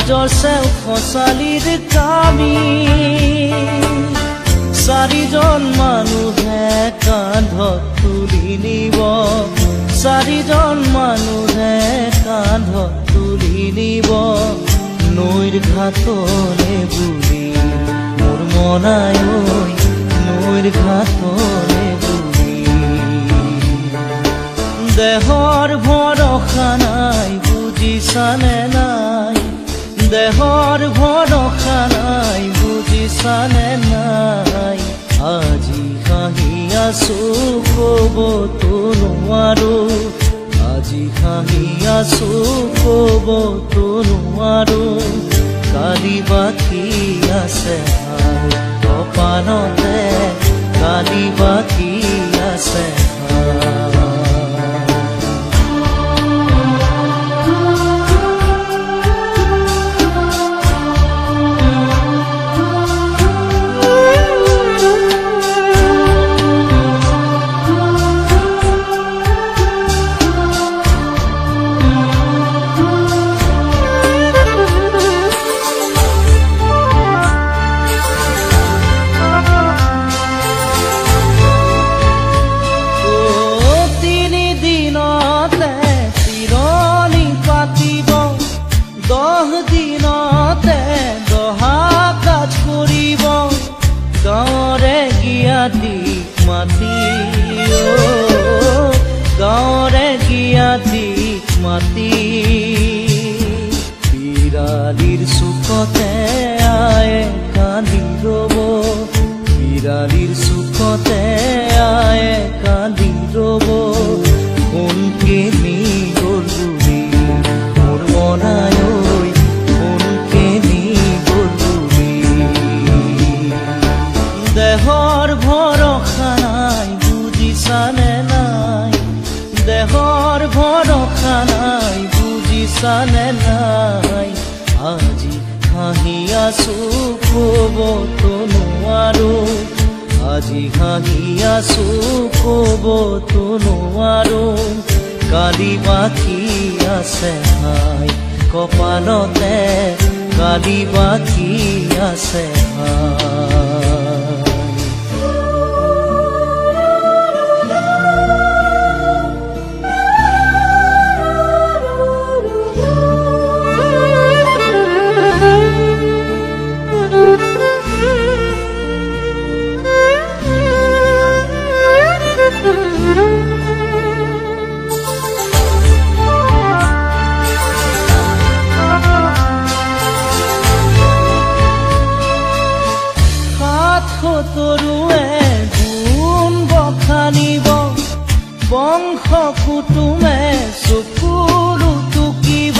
মাজৰ চেও খচালিৰ কামি চাৰিজন মানুহে কান্ধত তুলি নিব চাৰিজন মানুহে কান্ধত তুলি নিব নৈৰ ঘাটলে বুলি মোৰ মনাই নৈৰ ঘাটলে বুলি দেহৰ ভৰসা নাই বুজিছানে নাই দেহৰ ভৰসা নাই বুজিছানে নাই আজি হাঁহি আছো ক'বতো নোৱাৰো আজি হাঁহি আছো ক'বতো নোৱাৰো কালি বাকী আছে কপালতে কালি বাকী আছে গাঁৱৰে গিয়াতিক মাতি বিৰালিৰ চুকতে আয়ে কান্দি ৰব বিৰালিৰ চুকতে আয়ে কান্দি ৰব কোনকে নি গ'ল বুলি মোৰ মনাই কোনকে নি গ'ল বুলি দেহৰ ভৰসা নাই বুজিছানে নাই দেহৰ ভৰসা নাই বুজিছানে নাই আজি হাঁহি আছো ক'বতো নোৱাৰো আজি হাঁহি আছো ক'বতো নোৱাৰো কালি বাকী আছে হাই কপালতে কালি বাকী আছে হাই তৰুৱে গুণ বখানিব বংশ কুটুমে চকুৰু টুকিব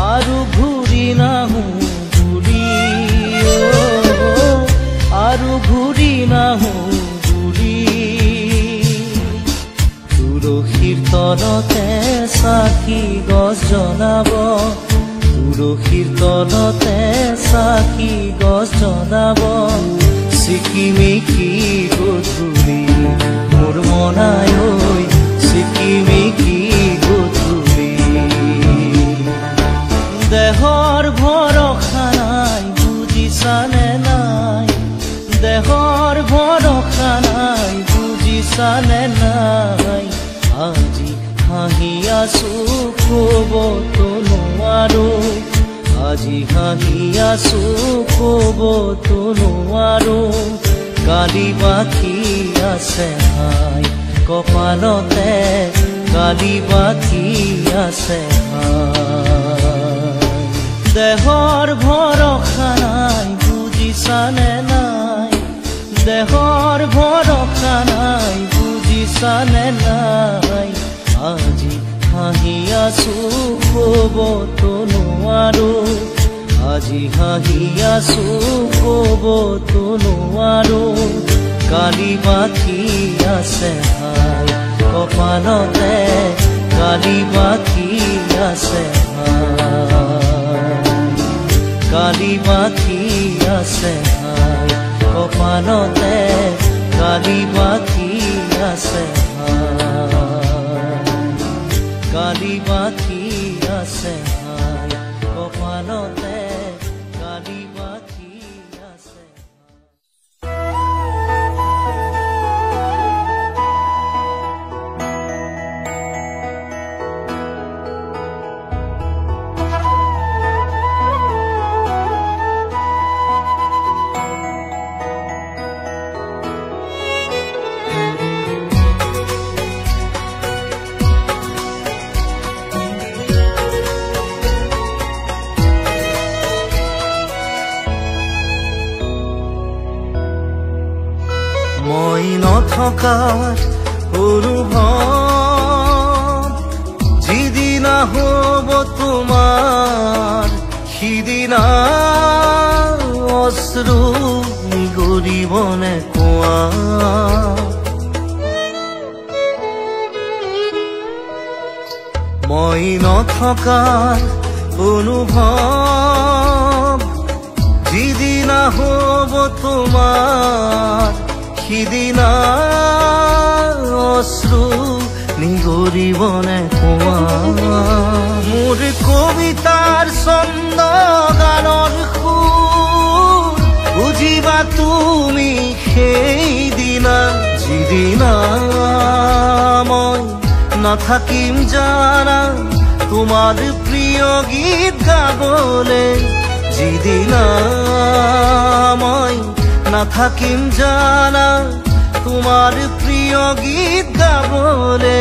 আৰু ঘূৰি নাহো বুলি আৰু ঘূৰি নাহো বুলি তুলসীৰ তলতে চাকি গছ জ্বলাব তুলসীৰ তলতে চাকি গছ জ্বলাব চিকিমিকি গধূলি মোৰ মনাই চিকিমিকি গধূলি দেহৰ ভৰসা নাই বুজিছানে নাই দেহৰ ভৰসা নাই বুজিছানে নাই আজি হাঁহি আছো ক'বতো নোৱাৰো আজি হাঁহি আছো ক'বতো নোৱাৰো কালি বাকী আছে হাই কপালতে কালি বাকী আছে হাই দেহৰ ভৰসা নাই বুজিছানে নাই দেহৰ ভৰসা নাই বুজিছানে নাই আজি হাঁহি আছো ক'বতো নোৱাৰো আজি হাঁহি আছো ক'বতো নোৱাৰো কালি বাকী আছে হাই কপালতে কালি বাকী আছে হাই কালি বাকী আছে হাই কপালতে কালি বাকী আছে হাই কালি বাকী আছে হাই কপালতে নথকাৰ অনুভৱ যিদিনা হ'ব তোমাৰ সিদিনা অশ্ৰু নিগৰিবনে কোৱা মই নথকাৰ অনুভৱ যিদিনা হ'ব তোমাৰ সিদিনা অশ্ৰু নিগৰিবনে কোৱা মোৰ কবিতাৰ ছন্দ গানৰ সুৰ বুজিবা তুমি সেইদিনা যিদিনা মই নাথাকিম জানা তোমাৰ প্ৰিয় গীত গাবলে যিদিনা মই নাথাকিম জানা তোমাৰ প্ৰিয় গীত গাবলে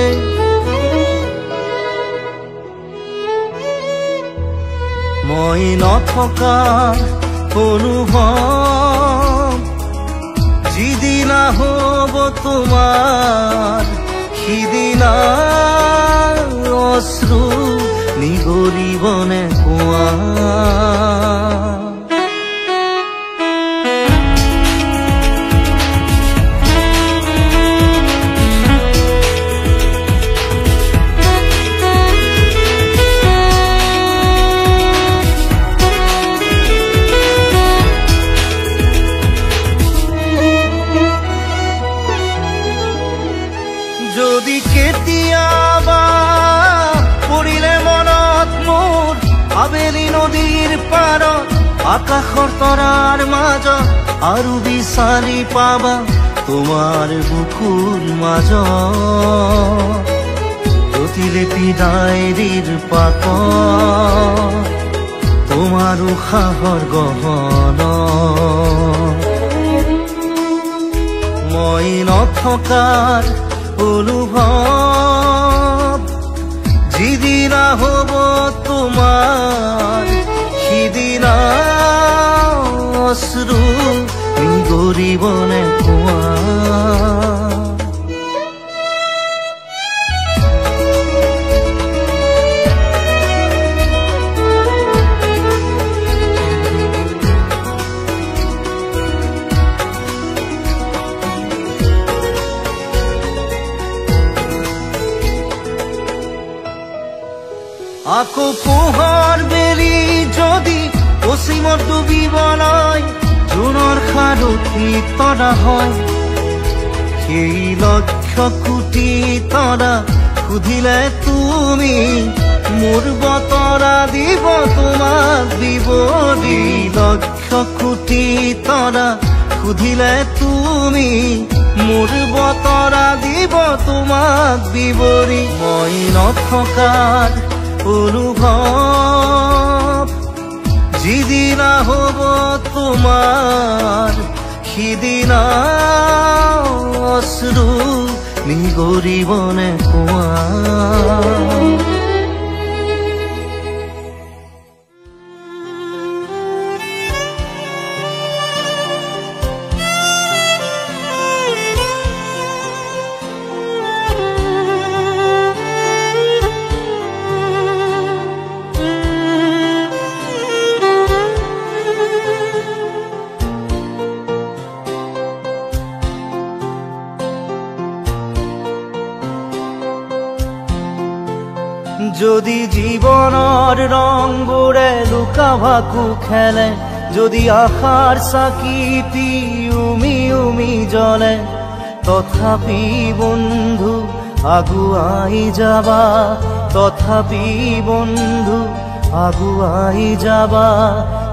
মই নথকাৰ অনুভৱ যিদিনা হ'ব তোমাৰ সিদিনা অশ্ৰু নিগৰিবনে কোৱা যদি কেতিয়াবা পৰিলে মনত মোৰ আবেলি নদীৰ পাৰত আকাশৰ তৰাৰ মাজত আৰু বিচাৰি পাবা তোমাৰ বুকুৰ মাজত প্ৰতিলিপি ডায়েৰীৰ পাতত তোমাৰ উশাহৰ গহনা মই নথকাৰ অনুভৱ যিদিনা হ'ব তোমাৰ সিদিনা অশ্ৰু নিগৰিবনে কোৱা আকৌ পোহৰ বেলি যদি পশ্চিমত ডুবিবলৈ জোনৰ সাৰথি তৰা হয় সেই লক্ষ কোটি তৰা সুধিলে তুমি মোৰ বতৰা দিব তোমাক বিৱৰি লক্ষ কোটি তৰা সুধিলে তুমি মোৰ বতৰা দিব তোমাক বিৱৰি মই নথকাৰ অনুভৱ যিদিনা হ'ব তোমাৰ সিদিনা অশ্ৰু নিগৰিবনে কোৱা যদি জীৱনৰ ৰংবোৰে লুকা ভাকু খেলে যদি আশাৰ চাকিটি উমি উমি জ্বলে তথাপি বন্ধু আগুৱাই যাবা তথাপি বন্ধু আগুৱাই যাবা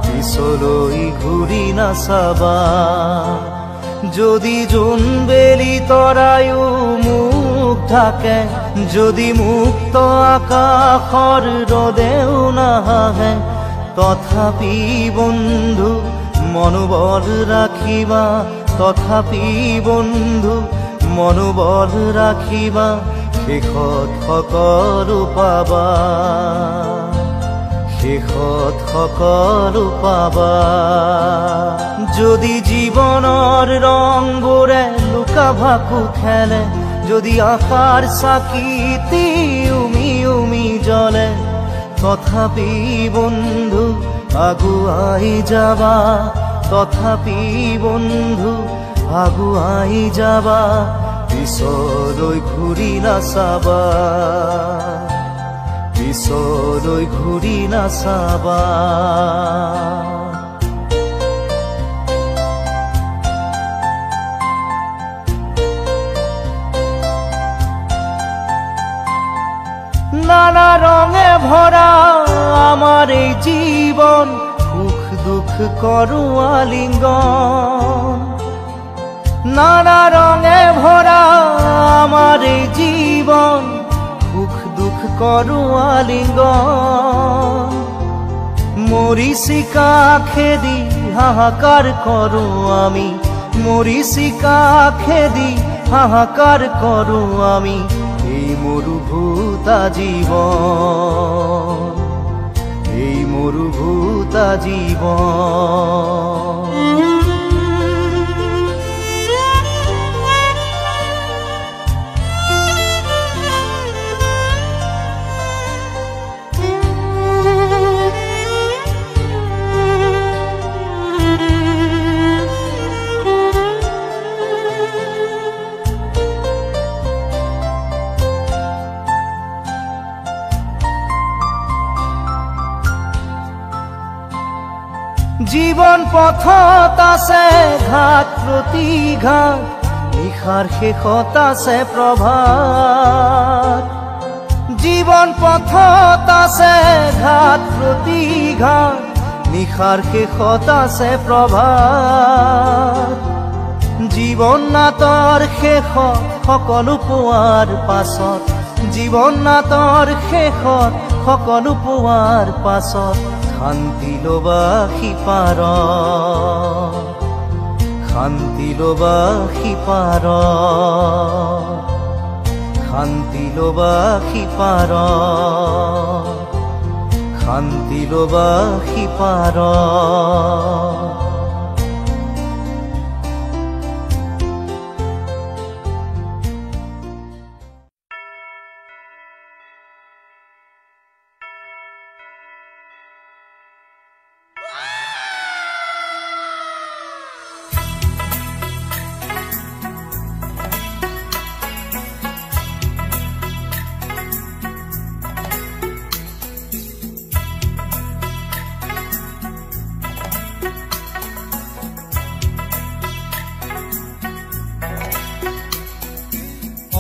পিছলৈ ঘূৰি নাচাবা যদি জোনবেলি তৰায়ো মুখ ঢাকে যদি মুক্ত আকাশৰ ৰদেও নাহে তথাপি বন্ধু মনোবল ৰাখিবা তথাপি বন্ধু মনোবল ৰাখিবা শেষত সকলো পাবা শেষত সকলো পাবা যদি জীৱনৰ ৰংবোৰে লুকা ভাকু খেলে যদি আশাৰ চাকিতি উমি উমি জ্বলে তথাপি বন্ধু আগুৱাই যাবা তথাপি বন্ধু আগুৱাই যাবা পিছলৈ ঘূৰি নাচাবা পিছলৈ ঘূৰি নাচাবা নানা রঙে ভরা আমার এই জীবন সুখ দুঃখ করু আলিঙ্গন নানা রঙে ভরা আমার এই জীবন সুখ দুঃখ করু আলিঙ্গন মরিচিকা খেদি হাহাকার করু আমি মরিচিকা খেদি হাহাকার করু আমি এই মরুভূতা জীবন এই মরুভূতা জীবন জীবন পথত আছে ঘাট প্ৰতিঘাট নিশাৰ শেষত আছে প্ৰভাত জীবন পথত আছে ঘাট প্ৰতিঘাট নিশাৰ শেষত আছে প্ৰভাত জীবন নাটৰ শেষত সকলো পোৱাৰ পাছত জীবন নাটৰ শেষত সকলো পোৱাৰ পাছত শান্তি লবা সিপাৰ শান্তি লবা সিপাৰ শান্তি লবা সিপাৰ শান্তি লবা সিপাৰ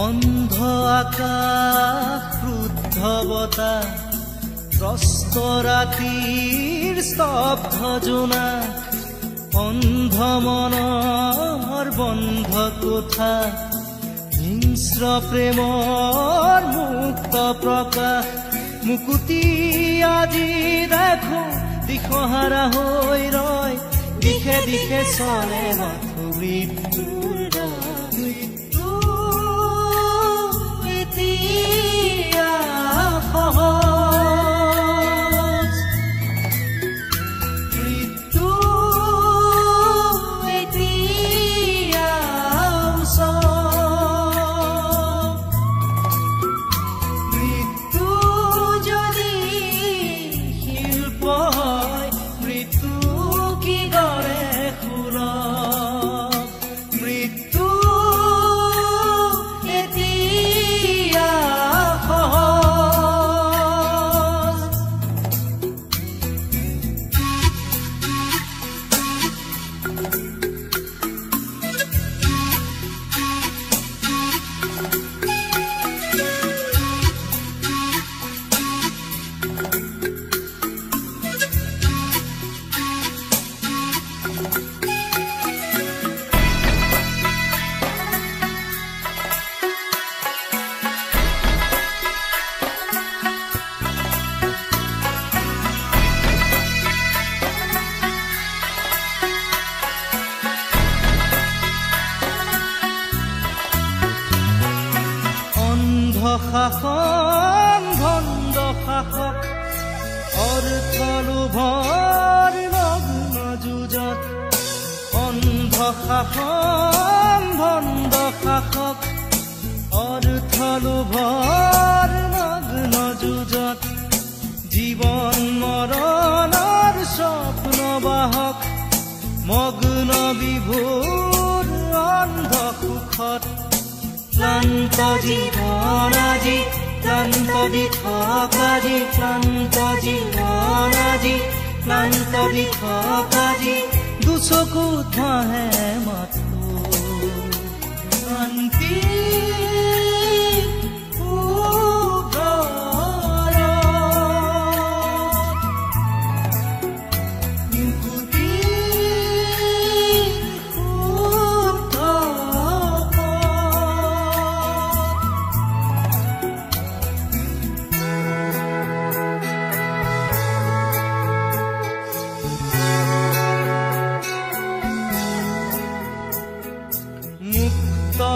অন্ধ আকাশ ক্ৰুদ্ধ বতাহ ত্ৰস্ত ৰাতিৰ স্তব্ধ জোনা অন্ধ মনৰ বন্ধ কোঠা হিংস্ৰ প্ৰেমৰ মুক্ত প্ৰকাশ মুকুতি আজি দেখো দিশহাৰা হৈ ৰয় দিশে দিশে চলে মাথো মৃত্যুৰ মৃত্যু কি গড়ে সুৰ মৃত্যু শাসন ভণ্ড শাসক অৰ্থ লোভৰ নগ্ন যুঁজত জীৱন মৰণৰ স্বপ্ন বাহক মগ্ন বিভোৰ অন্ধ সুখত ক্লান্ত জীৱন আজি ক্লান্ত দিশক আজি ক্লান্ত জীৱন আজি ক্লান্ত দিশক আজি দুচকুত ভাহে মাথো শান্তি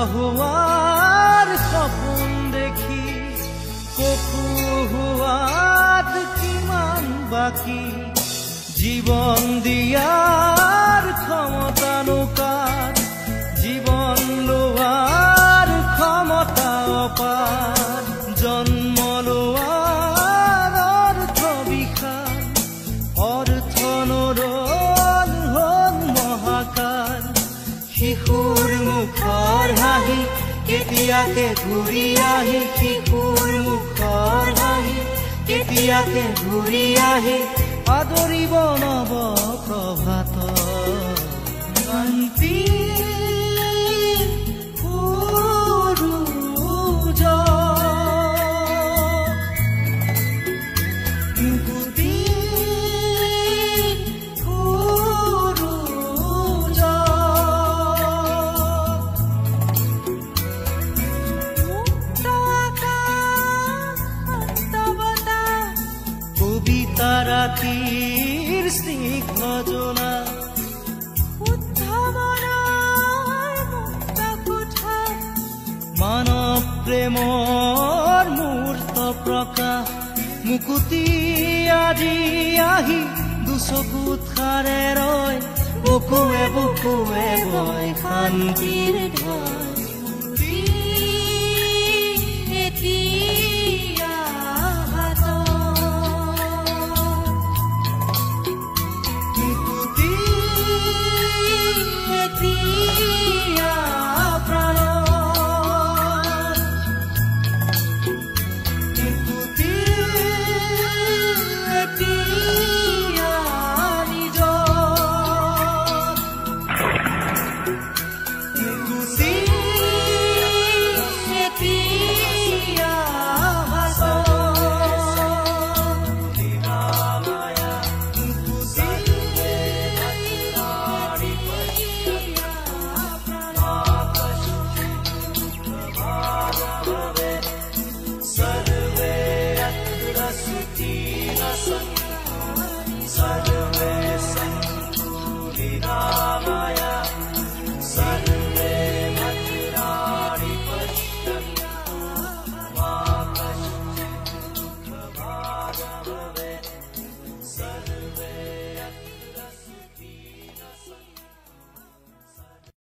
হোৱাৰ সপোন দেখি কফু হোৱাত কিমান বাকী জীৱন দিয়াৰ ক্ষমতা নোকাৰ জীৱন লোৱাৰ ক্ষমতা অপাৰ জন্ম লোৱাৰ অৰ্থ বিশাল অৰ্থ নৰল হ'ল মহাকাল শিশুৰ মুখৰ হাঁহি কেতিয়াকে ঘূৰি আহি শিশুৰ মুখৰ হাঁহি কেতিয়াকে ঘূৰি আহি আদৰিব নৱ প্ৰভাত শান্তি ৰাতিৰ স্নিগ্ধ জোনা শুদ্ধ মনৰ মুক্ত কোঠা মানৱ প্ৰেমৰ মূৰ্ত প্ৰকাশ মুকুতি আজি আহি দুচকুত খাৰে ৰয় বুকুৱে বুকুৱে বয় শান্তিৰ ঢল